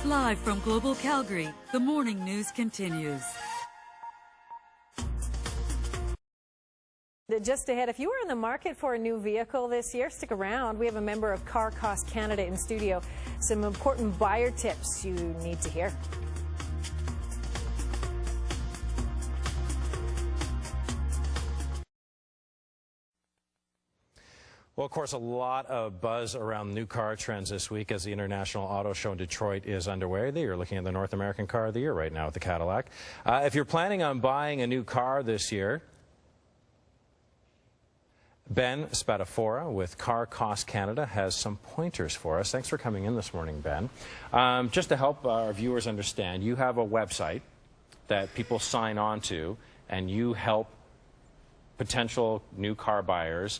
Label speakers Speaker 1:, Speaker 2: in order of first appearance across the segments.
Speaker 1: Live from Global Calgary, the morning news continues.
Speaker 2: Just ahead, if you are in the market for a new vehicle this year, stick around. We have a member of CarCostCanada in studio. Some important buyer tips you need to hear.
Speaker 3: Well, of course, a lot of buzz around new car trends this week as the International Auto Show in Detroit is underway. You're looking at the North American Car of the Year right now with the Cadillac. If you're planning on buying a new car this year, Ben Spatafora with CarCostCanada has some pointers for us. Thanks for coming in this morning, Ben. Just to help our viewers understand, you have a website that people sign on to, and you help potential new car buyers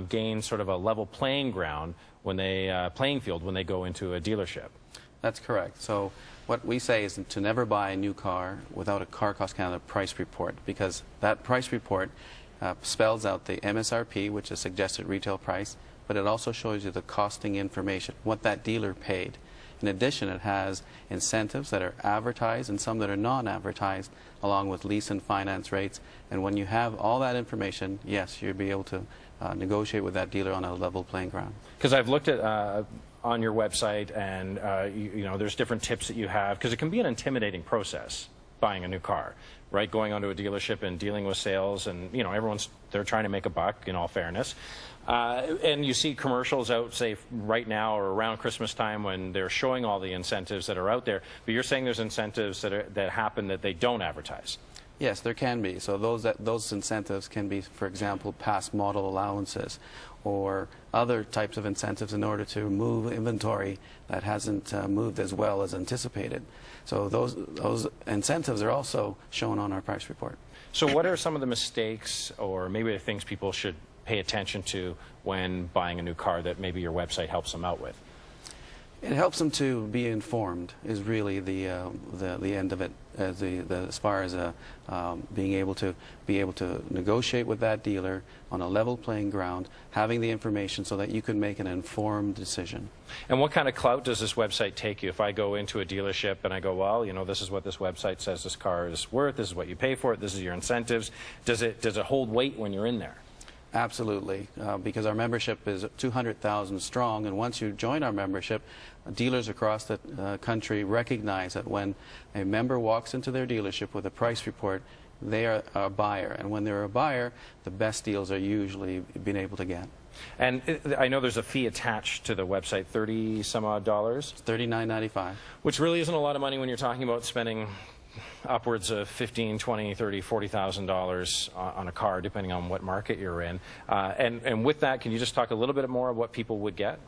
Speaker 3: gain sort of a level playing ground when they playing field when they go into a dealership.
Speaker 4: That's correct. So what we say is to never buy a new car without a CarCostCanada price report, because that price report spells out the MSRP, which is suggested retail price, but it also shows you the costing information, what that dealer paid. In addition, it has incentives that are advertised and some that are non-advertised, along with lease and finance rates. And when you have all that information, yes, you'll be able to negotiate with that dealer on a level playing ground.
Speaker 3: Because I've looked at on your website, and you know, there's different tips that you have, because it can be an intimidating process buying a new car, right? Going onto a dealership and dealing with sales, and you know, they're trying to make a buck, in all fairness. And you see commercials out, say, right now or around Christmas time, when they're showing all the incentives that are out there. But you're saying there's incentives that happen that they don't advertise.
Speaker 4: Yes, there can be. So those incentives can be, for example, past model allowances or other types of incentives in order to move inventory that hasn't moved as well as anticipated. So those incentives are also shown on our price report.
Speaker 3: So what are some of the mistakes or maybe the things people should pay attention to when buying a new car that maybe your website helps them out with?
Speaker 4: It helps them to be informed is really the end of it, as far as being able to negotiate with that dealer on a level playing ground, having the information so that you can make an informed decision.
Speaker 3: And what kind of clout does this website take you? If I go into a dealership and I go, well, you know, this is what this website says this car is worth, this is what you pay for it, this is your incentives, does it hold weight when you're in there?
Speaker 4: Absolutely, because our membership is 200,000 strong, and once you join our membership, dealers across the country recognize that when a member walks into their dealership with a price report, they are a buyer, and when they're a buyer, the best deals are usually being able to get.
Speaker 3: And I know there's a fee attached to the website, $30 some odd.
Speaker 4: $39.95.
Speaker 3: Which really isn't a lot of money when you're talking about spending upwards of $15,000, $20,000, $30,000, $40,000 on a car, depending on what market you're in. And with that, can you just talk a little bit more of what people would get?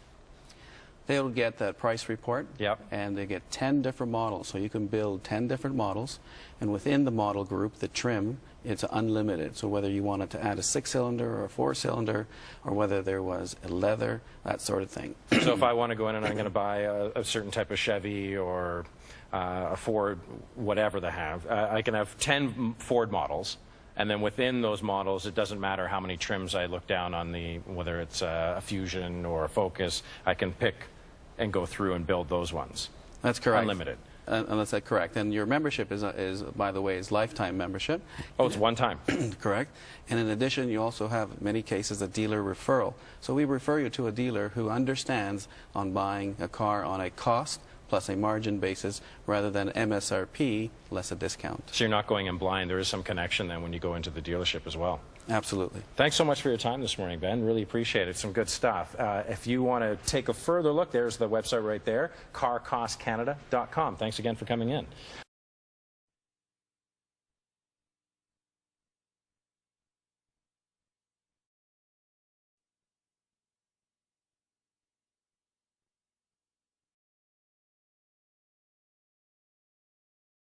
Speaker 4: They'll get that price report,
Speaker 3: yep,
Speaker 4: and they get 10 different models. So you can build 10 different models, and within the model group, the trim, it's unlimited. So whether you wanted to add a 6-cylinder or a 4-cylinder, or whether there was a leather, that sort of thing.
Speaker 3: So if I want to go in and I'm going to buy a certain type of Chevy or a Ford, whatever they have, I can have 10 Ford models, and then within those models, it doesn't matter how many trims I look down on, whether it's a Fusion or a Focus, I can pick and go through and build those ones.
Speaker 4: That's correct.
Speaker 3: Unlimited.
Speaker 4: And that's correct. And your membership is, by the way, is lifetime membership.
Speaker 3: Oh, it's one time.
Speaker 4: Correct. And in addition, you also have, in many cases, a dealer referral. So we refer you to a dealer who understands on buying a car on a cost plus a margin basis rather than MSRP less a discount.
Speaker 3: So you're not going in blind. There is some connection then when you go into the dealership as well.
Speaker 4: Absolutely.
Speaker 3: Thanks so much for your time this morning, Ben. Really appreciate it. Some good stuff. If you want to take a further look, there's the website right there, CarCostCanada.com. Thanks again for coming in.